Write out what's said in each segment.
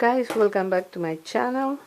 guys, welcome back to my channel.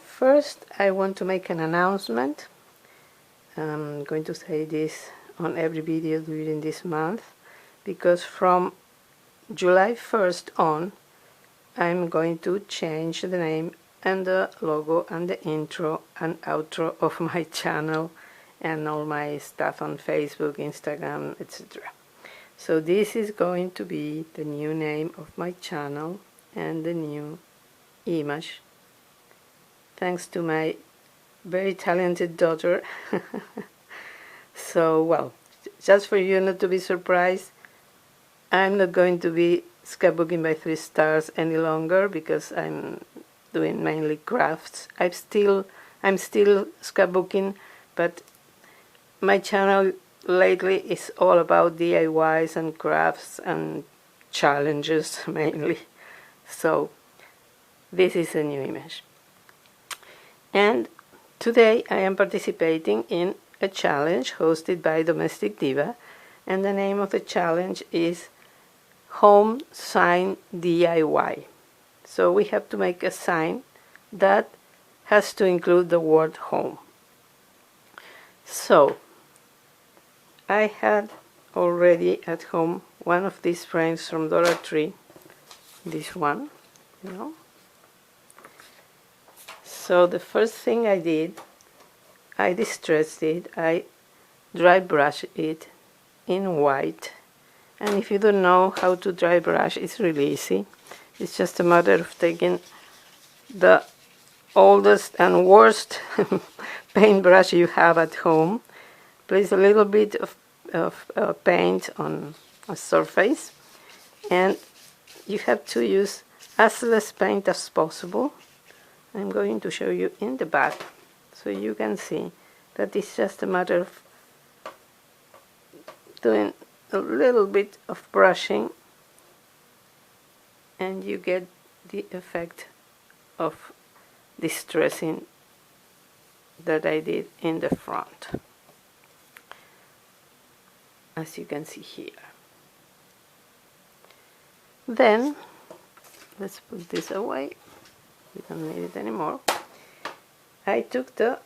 First, I want to make an announcement. I'm going to say this on every video during this month, because from July 1st on, I'm going to change the name and the logo and the intro and outro of my channel and all my stuff on Facebook, Instagram, etc. So this is going to be the new name of my channel and the new image, thanks to my very talented daughter. So, well, just for you not to be surprised, I'm not going to be scrapbooking by 3 stars any longer, because I'm doing mainly crafts. I'm still scrapbooking, but my channel lately is all about DIYs and crafts and challenges mainly. So this is a new image. And today I am participating in a challenge hosted by Domestic Diva, and the name of the challenge is Home Sign DIY. So we have to make a sign that has to include the word home. So I had already at home one of these frames from Dollar Tree, this one, you know. So the first thing I did, I distressed it, I dry brushed it in white. And if you don't know how to dry brush, it's really easy. It's just a matter of taking the oldest and worst paintbrush you have at home, place a little bit of paint on a surface, and you have to use as less paint as possible. I'm going to show you in the back so you can see that it's just a matter of doing a little bit of brushing, and you get the effect of distressing that I did in the front, as you can see here. Then let's put this away, we don't need it anymore. I took the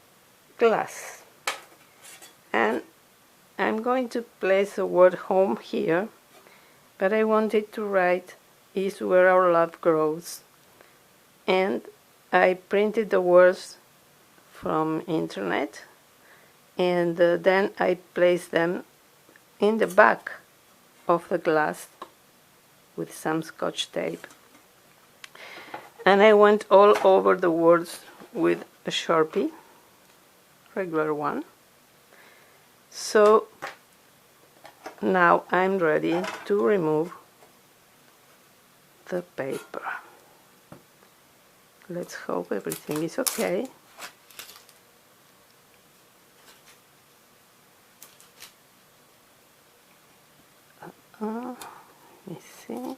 glass and I'm going to place the word home here, but I wanted to write "is where our love grows," and I printed the words from internet, and then I placed them in the back of the glass with some Scotch tape, and I went all over the words with a Sharpie, regular one. So now I'm ready to remove the paper. Let's hope everything is okay. Let me see.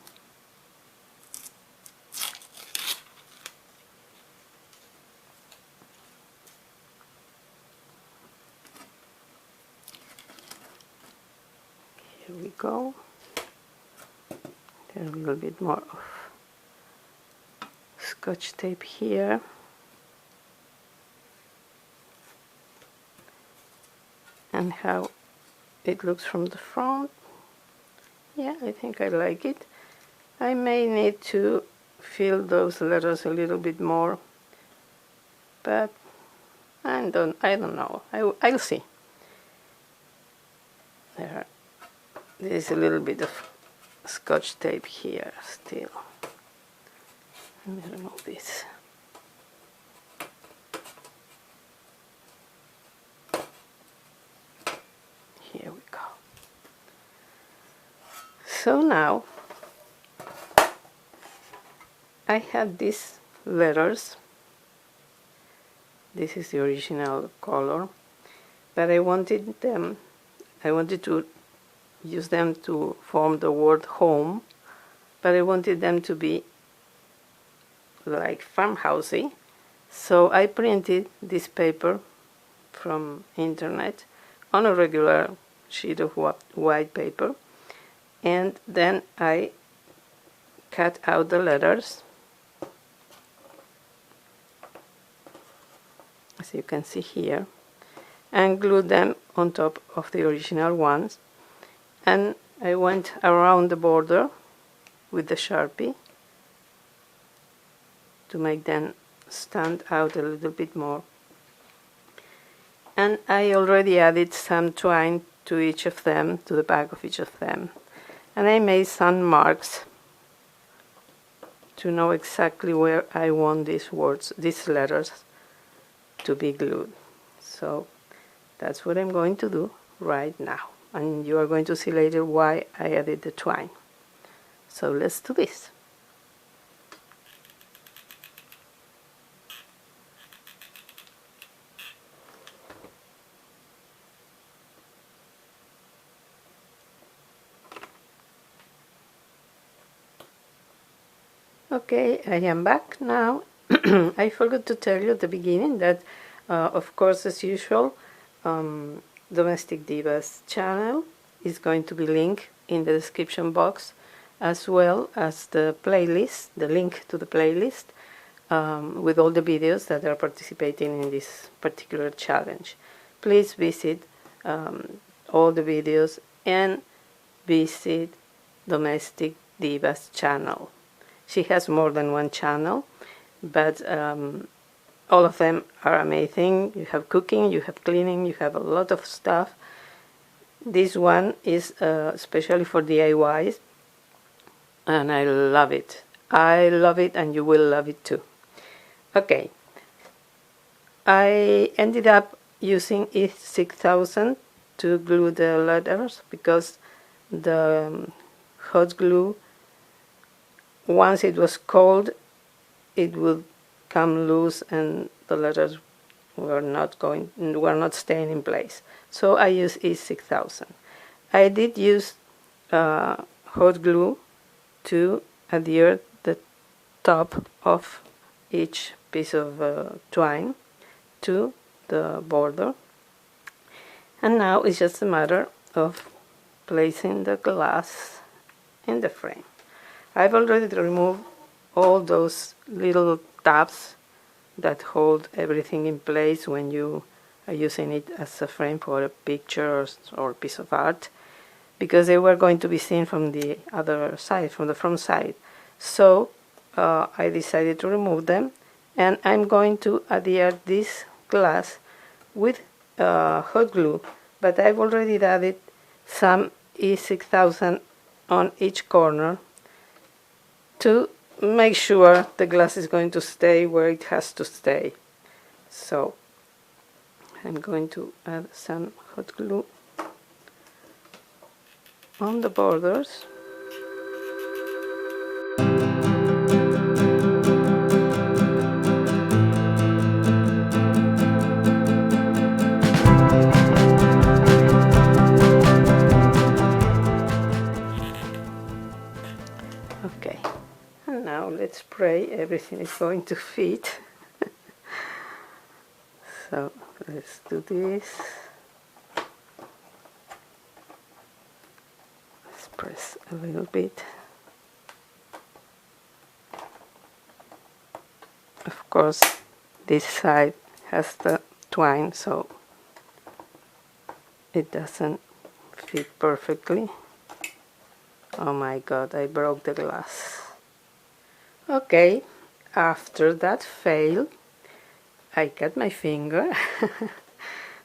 Here we go. There's a little bit more of Scotch tape here. And how it looks from the front. Yeah, I think I like it. I may need to fill those letters a little bit more, but I don't know. I'll see. There's a little bit of Scotch tape here still. Let me remove this. Here we go. So now I have these letters. This is the original color, but I wanted to use them to form the word home, but I wanted them to be like farmhousey. So I printed this paper from internet on a regular sheet of white paper, and then I cut out the letters as you can see here, and glued them on top of the original ones. And I went around the border with the Sharpie to make them stand out a little bit more. And I already added some twine to each of them, to the back of each of them. And I made some marks to know exactly where I want these words, these letters, to be glued. So that's what I'm going to do right now. And you are going to see later why I added the twine. So let's do this. Okay, I am back now. I forgot to tell you at the beginning that, of course, as usual, Domestic Diva's channel is going to be linked in the description box, as well as the playlist, the link to the playlist, with all the videos that are participating in this particular challenge. Please visit all the videos and visit Domestic Diva's channel. She has more than one channel, but all of them are amazing. You have cooking, you have cleaning, you have a lot of stuff. This one is especially for DIYs, and I love it. I love it, and you will love it too. Okay, I ended up using E6000 to glue the letters because the hot glue, once it was cold, it would come loose and the letters were not staying in place. So I used E6000. I did use hot glue to adhere the top of each piece of twine to the border. And now it's just a matter of placing the glass in the frame. I've already removed all those little tabs that hold everything in place when you are using it as a frame for a picture or a piece of art, because they were going to be seen from the other side, from the front side. So I decided to remove them, and I'm going to adhere this glass with hot glue, but I've already added some E6000 on each corner to make sure the glass is going to stay where it has to stay. So I'm going to add some hot glue on the borders. Okay, and now let's pray everything is going to fit. So let's do this. Let's press a little bit. Of course, this side has the twine, so it doesn't fit perfectly. Oh my god, I broke the glass. Okay, after that fail, I cut my finger,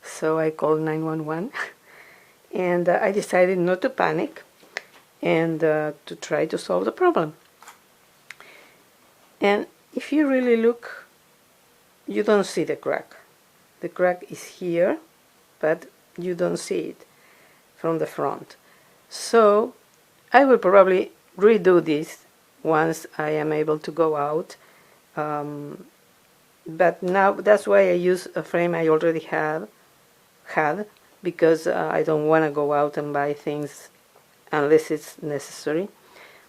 so I called 911, and I decided not to panic and to try to solve the problem. And if you really look, you don't see the crack. The crack is here, but you don't see it from the front. So I will probably redo this once I am able to go out. But now that's why I use a frame I already had, because I don't want to go out and buy things unless it's necessary.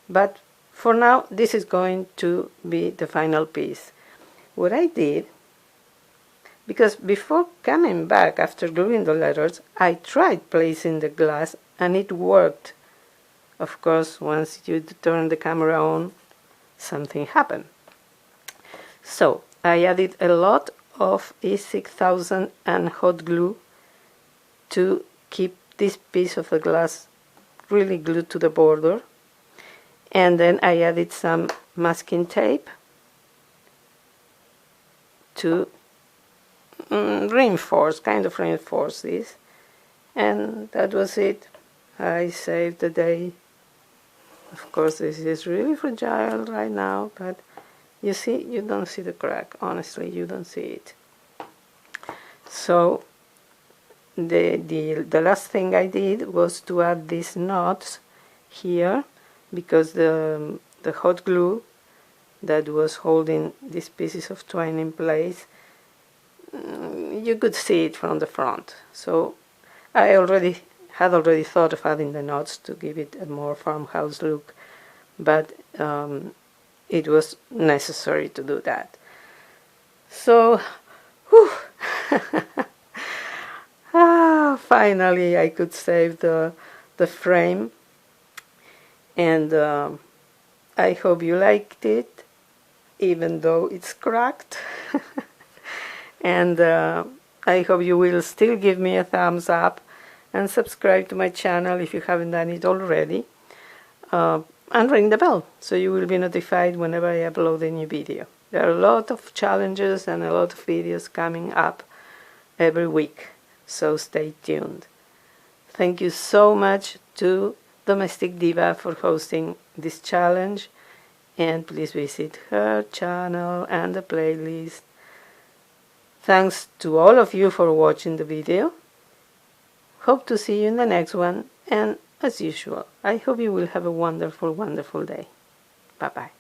But for now, this is going to be the final piece. What I did, because before coming back after gluing the letters, I tried placing the glass and it worked. Of course, once you turn the camera on, something happened. So I added a lot of is 6000 and hot glue to keep this piece of the glass really glued to the border. And then I added some masking tape to reinforce this, and that was it. I saved the day. Of course, this is really fragile right now, but you see, you don't see the crack. Honestly, you don't see it. So the last thing I did was to add these knots here, because the hot glue that was holding these pieces of twine in place, you could see it from the front. So I had already thought of adding the knots to give it a more farmhouse look, but it was necessary to do that. So, whew, finally I could save the frame, and I hope you liked it, even though it's cracked. And I hope you will still give me a thumbs up and subscribe to my channel if you haven't done it already, and ring the bell so you will be notified whenever I upload a new video. There are a lot of challenges and a lot of videos coming up every week, so stay tuned. Thank you so much to Domestic Diva for hosting this challenge, and please visit her channel and the playlist. Thanks to all of you for watching the video. Hope to see you in the next one, and as usual, I hope you will have a wonderful, wonderful day. Bye-bye.